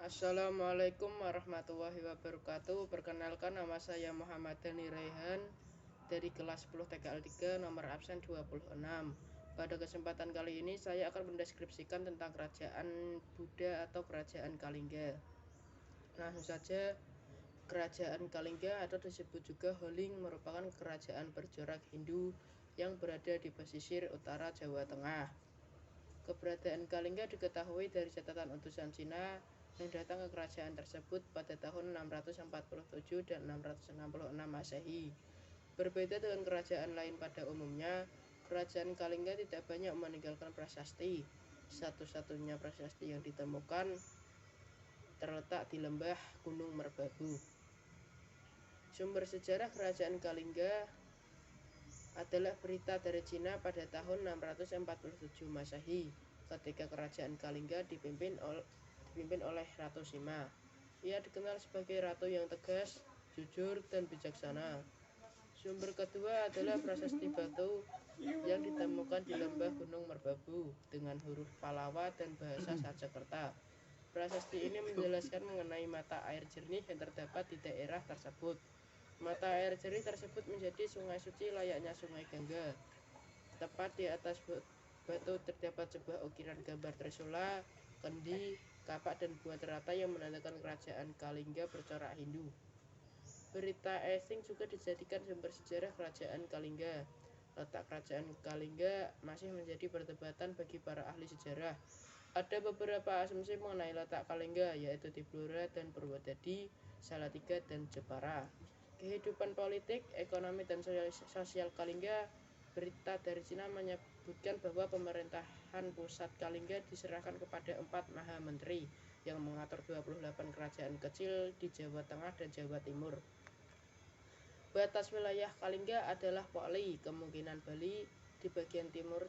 Assalamualaikum warahmatullahi wabarakatuh. Perkenalkan, nama saya Muhammad Dhani Raihan dari kelas 10 TKL 3 nomor absen 26. Pada kesempatan kali ini saya akan mendeskripsikan tentang kerajaan Buddha atau kerajaan Kalingga. Langsung saja, kerajaan Kalingga atau disebut juga Holing merupakan kerajaan bercorak Hindu yang berada di pesisir utara Jawa Tengah. Keberadaan Kalingga diketahui dari catatan utusan Cina yang datang ke kerajaan tersebut pada tahun 647 dan 666 Masehi. Berbeda dengan kerajaan lain pada umumnya, kerajaan Kalingga tidak banyak meninggalkan prasasti. Satu-satunya prasasti yang ditemukan terletak di lembah Gunung Merbabu. Sumber sejarah kerajaan Kalingga adalah berita dari Cina pada tahun 647 Masehi, ketika kerajaan Kalingga dipimpin oleh Ratu Sima. Ia dikenal sebagai ratu yang tegas, jujur, dan bijaksana. Sumber kedua adalah prasasti batu yang ditemukan di lembah Gunung Merbabu dengan huruf Palawa dan bahasa Sanskerta. Prasasti ini menjelaskan mengenai mata air jernih yang terdapat di daerah tersebut. Mata air jernih tersebut menjadi sungai suci layaknya sungai Gangga. Tepat di atas batu terdapat sebuah ukiran gambar Trisula, kendi, kapak, dan buah teratai yang menandakan kerajaan Kalingga bercorak Hindu. Berita asing juga dijadikan sumber sejarah kerajaan Kalingga. Letak kerajaan Kalingga masih menjadi perdebatan bagi para ahli sejarah. Ada beberapa asumsi mengenai letak Kalingga, yaitu di Blora dan Purwodadi, Salatiga, dan Jepara. Kehidupan politik, ekonomi, dan sosial Kalingga. Berita dari Cina menyebutkan bahwa pemerintahan pusat Kalingga diserahkan kepada 4 Maha Menteri yang mengatur 28 kerajaan kecil di Jawa Tengah dan Jawa Timur. Batas wilayah Kalingga adalah Poli, kemungkinan Bali di bagian timur,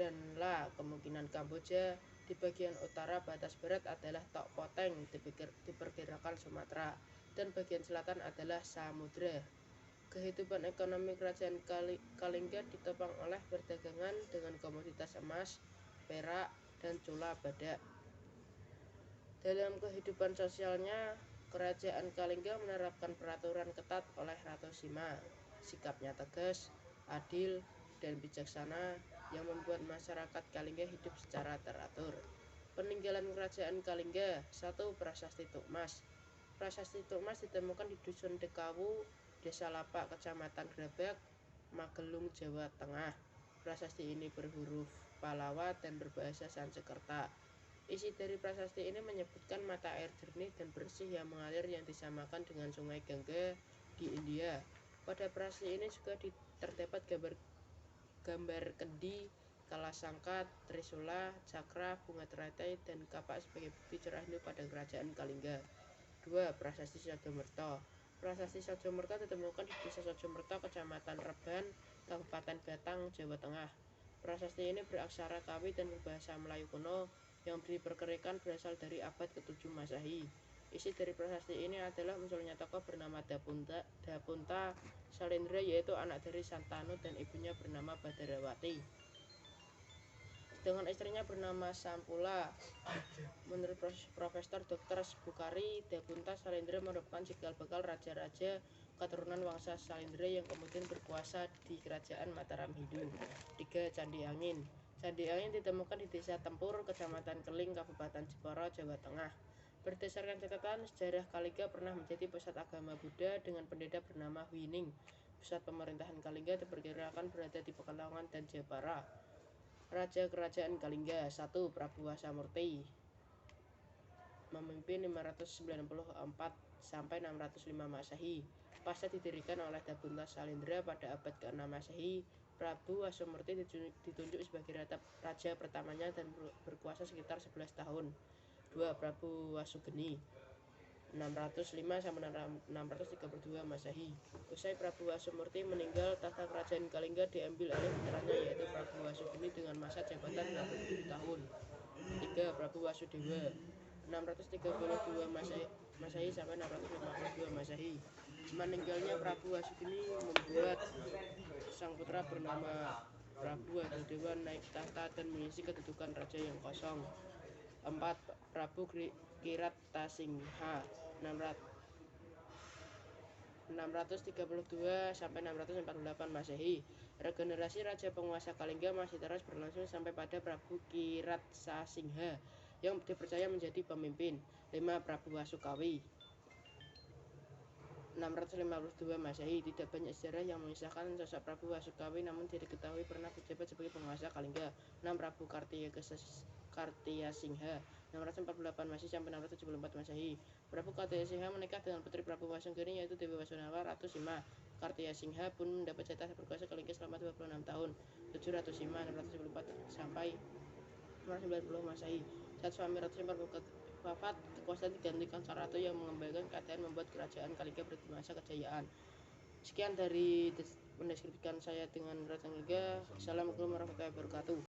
dan La, kemungkinan Kamboja di bagian utara. Batas barat adalah Tok Poteng, diperkirakan Sumatera, dan bagian selatan adalah Samudra. Kehidupan ekonomi kerajaan Kalingga ditopang oleh perdagangan dengan komoditas emas, perak, dan cula badak. Dalam kehidupan sosialnya, kerajaan Kalingga menerapkan peraturan ketat oleh Ratu Sima. Sikapnya tegas, adil, dan bijaksana yang membuat masyarakat Kalingga hidup secara teratur. Peninggalan kerajaan Kalingga. 1. Prasasti Tukmas. Prasasti Tukmas ditemukan di Dusun Dekawu, Desa Lapak, Kecamatan Grabak, Magelung, Jawa Tengah. Prasasti ini berhuruf Palawa dan berbahasa Sanskerta. Isi dari prasasti ini menyebutkan mata air jernih dan bersih yang mengalir yang disamakan dengan sungai Gangga di India. Pada prasasti ini juga terdapat gambar kendi, kalasangkat, trisula, cakra, bunga teratai, dan kapak sebagai bukti cerah Hindu pada kerajaan Kalingga. 2. Prasasti Sajomerto. Prasasti Sajomerto ditemukan di Desa Sajomerto, Kecamatan Reban, Kabupaten Batang, Jawa Tengah. Prasasti ini beraksara Kawi dan berbahasa Melayu kuno yang diperkirakan berasal dari abad ke-7 Masehi. Isi dari prasasti ini adalah munculnya tokoh bernama Dapunta Salendra, yaitu anak dari Santanu dan ibunya bernama Badarawati, dengan istrinya bernama Sampula. Menurut Profesor Dr. Bukari, Dapunta Salendra merupakan cikal bakal raja-raja keturunan Wangsa Salendra yang kemudian berkuasa di kerajaan Mataram Hindu. 3. Candi Angin. Candi Angin ditemukan di Desa Tempur, Kecamatan Keling, Kabupaten Jepara, Jawa Tengah. Berdasarkan catatan sejarah, Kalingga pernah menjadi pusat agama Buddha dengan pendeta bernama Huining. Pusat pemerintahan Kalingga diperkirakan berada di Pekalongan dan Jepara. Raja Kerajaan Kalingga. 1. Prabu Wasamurti, memimpin 594 sampai 605 Masehi. Pasca didirikan oleh Dapunta Salendra pada abad ke-6 Masehi, Prabu Wasamurti ditunjuk sebagai raja pertamanya dan berkuasa sekitar 11 tahun. 2. Prabu Wasugeni, 605 sampai 632 Masehi. Usai Prabu Wasamurti meninggal, tahta kerajaan Kalingga diambil alih putranya, yaitu Prabu Wasugeni dengan masa jabatan 67 tahun. 3. Prabu Wasudewa, 632 Masehi sampai 652 Masehi. Meninggalnya Prabu Wasugeni membuat sang putra bernama Prabu Wasudewa naik tahta dan mengisi kedudukan raja yang kosong. 4. Prabu Kiratasingha 632 sampai 648 Masehi. Regenerasi raja penguasa Kalingga masih terus berlangsung sampai pada Prabu Kiratsasingha yang dipercaya menjadi pemimpin. 5. Prabu Wasukawi 652 Masehi. Tidak banyak sejarah yang mengisahkan sosok Prabu Wasukawi, namun tidak diketahui pernah menjabat sebagai penguasa Kalingga. 6. Prabu Kartiyasingha 648 Masehi sampai 674 Masehi. Prabu Kartiyasingha menikah dengan putri Prabu Wasunggeni yaitu Dewi Wasunawa, Ratu Sima. Kartiyasingha pun mendapat jatah berkuasa Kalingga selama 26 tahun. 7 Ratu Sima 694 sampai 690 Masehi. Saat suami Ratu Sima wafat, kekuasaan digantikan sang ratu yang mengembalikan keadaan, membuat kerajaan Kalingga berarti masa kejayaan. Sekian dari mendeskripsikan saya dengan Raja Kalingga. Assalamualaikum warahmatullahi wabarakatuh.